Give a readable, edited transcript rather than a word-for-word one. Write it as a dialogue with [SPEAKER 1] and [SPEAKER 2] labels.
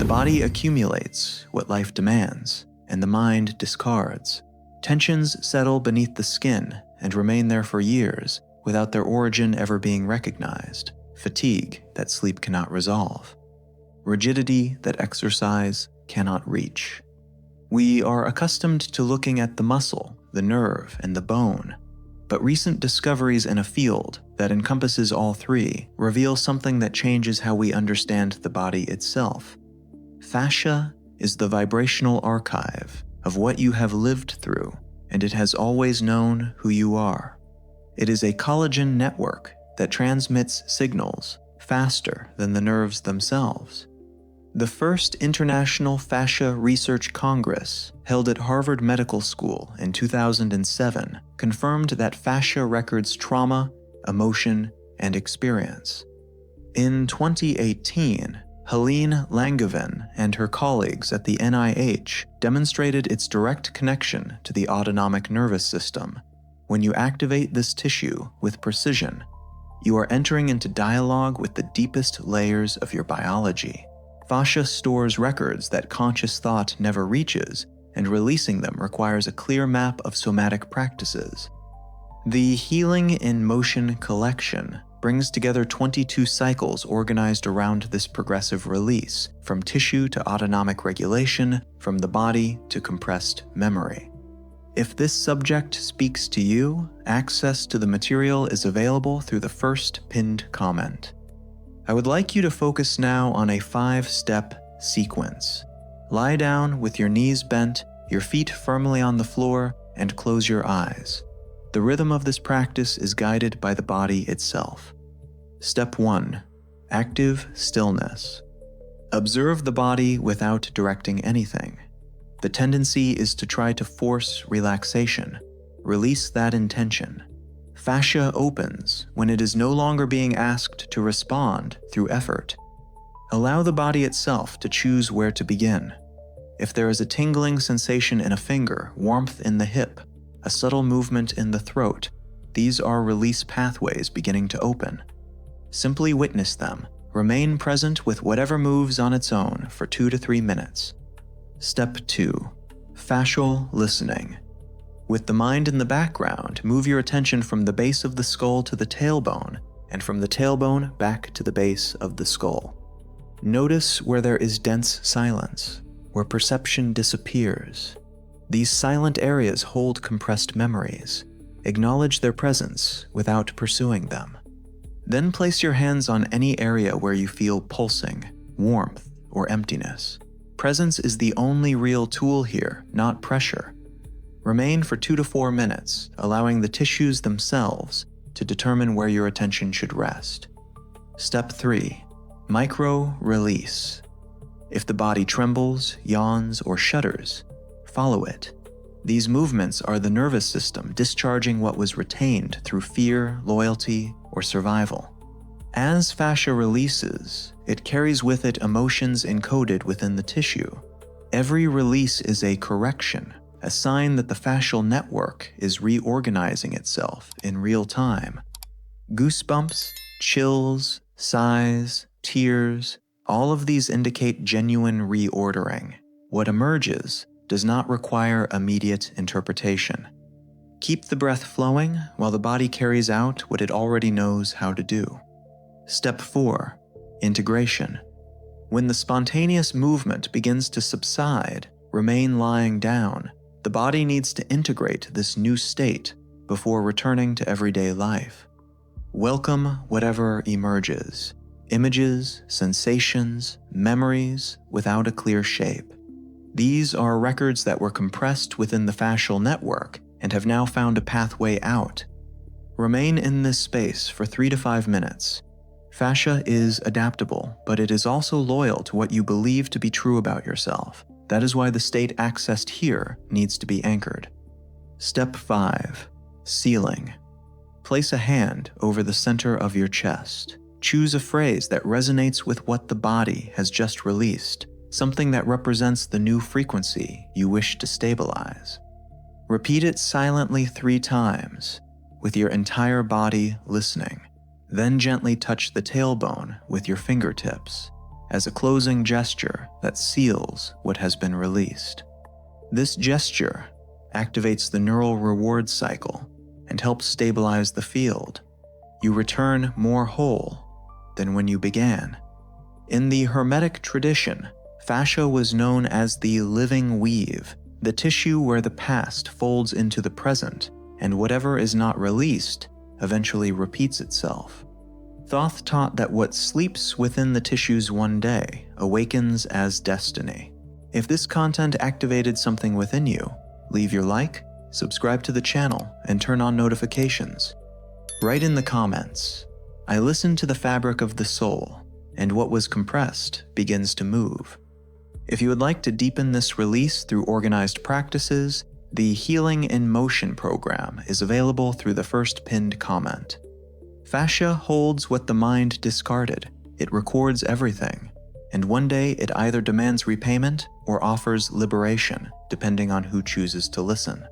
[SPEAKER 1] The body accumulates what life demands, and the mind discards. Tensions settle beneath the skin and remain there for years without their origin ever being recognized. Fatigue that sleep cannot resolve. Rigidity that exercise cannot reach. We are accustomed to looking at the muscle, the nerve, and the bone, but recent discoveries in a field that encompasses all three reveal something that changes how we understand the body itself. Fascia is the vibrational archive of what you have lived through, and it has always known who you are. It is a collagen network that transmits signals faster than the nerves themselves. The first International Fascia Research Congress, held at Harvard Medical School in 2007, confirmed that fascia records trauma, emotion, and experience. In 2018, Helene Langevin and her colleagues at the NIH demonstrated its direct connection to the autonomic nervous system. When you activate this tissue with precision, you are entering into dialogue with the deepest layers of your biology. Fascia stores records that conscious thought never reaches, and releasing them requires a clear map of somatic practices. The Healing in Motion collection brings together 22 cycles organized around this progressive release, from tissue to autonomic regulation, from the body to compressed memory. If this subject speaks to you, access to the material is available through the first pinned comment. I would like you to focus now on a 5-step sequence. Lie down with your knees bent, your feet firmly on the floor, and close your eyes. The rhythm of this practice is guided by the body itself. Step 1. Active stillness. Observe the body without directing anything. The tendency is to try to force relaxation. Release that intention. Fascia opens when it is no longer being asked to respond through effort. Allow the body itself to choose where to begin. If there is a tingling sensation in a finger, warmth in the hip, a subtle movement in the throat, these are release pathways beginning to open. Simply witness them. Remain present with whatever moves on its own for 2 to 3 minutes. Step 2. Fascial listening. With the mind in the background, move your attention from the base of the skull to the tailbone, and from the tailbone back to the base of the skull. Notice where there is dense silence, where perception disappears. These silent areas hold compressed memories. Acknowledge their presence without pursuing them. Then place your hands on any area where you feel pulsing, warmth, or emptiness. Presence is the only real tool here, not pressure. Remain for 2 to 4 minutes, allowing the tissues themselves to determine where your attention should rest. Step 3. Micro-release. If the body trembles, yawns, or shudders, follow it. These movements are the nervous system discharging what was retained through fear, loyalty, or survival. As fascia releases, it carries with it emotions encoded within the tissue. Every release is a correction, a sign that the fascial network is reorganizing itself in real time. Goosebumps, chills, sighs, tears, all of these indicate genuine reordering. What emerges does not require immediate interpretation. Keep the breath flowing while the body carries out what it already knows how to do. Step 4. Integration. When the spontaneous movement begins to subside, remain lying down. The body needs to integrate this new state before returning to everyday life. Welcome whatever emerges. Images, sensations, memories without a clear shape. These are records that were compressed within the fascial network and have now found a pathway out. Remain in this space for 3 to 5 minutes. Fascia is adaptable, but it is also loyal to what you believe to be true about yourself. That is why the state accessed here needs to be anchored. Step 5. Sealing. Place a hand over the center of your chest. Choose a phrase that resonates with what the body has just released, something that represents the new frequency you wish to stabilize. Repeat it silently 3 times, with your entire body listening. Then gently touch the tailbone with your fingertips. as a closing gesture that seals what has been released. This gesture activates the neural reward cycle and helps stabilize the field. You return more whole than when you began. In the Hermetic tradition, fascia was known as the living weave, the tissue where the past folds into the present, and whatever is not released eventually repeats itself. Thoth taught that what sleeps within the tissues one day awakens as destiny. If this content activated something within you, leave your like, subscribe to the channel, and turn on notifications. Write in the comments, "I listened to the fabric of the soul, and what was compressed begins to move." If you would like to deepen this release through organized practices, the Healing in Motion program is available through the first pinned comment. Fascia holds what the mind discarded. It records everything, and one day it either demands repayment or offers liberation, depending on who chooses to listen.